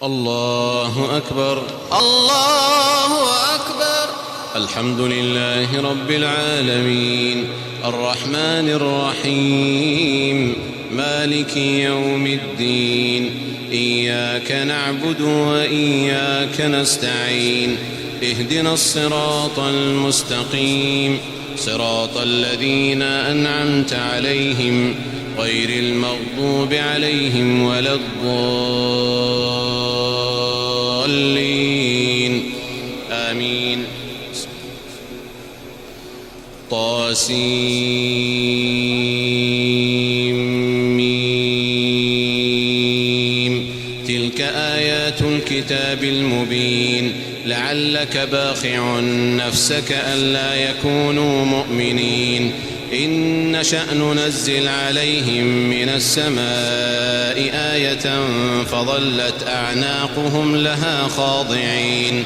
الله أكبر الله أكبر. الحمد لله رب العالمين الرحمن الرحيم مالك يوم الدين إياك نعبد وإياك نستعين اهدنا الصراط المستقيم صراط الذين أنعمت عليهم غير المغضوب عليهم ولا الضالين آمين. طاسيم تلك آيات الكتاب المبين لعلك باخع نفسك ألا يكونوا مؤمنين إن نشأ ننزل عليهم من السماء آية فظلت أعناقهم لها خاضعين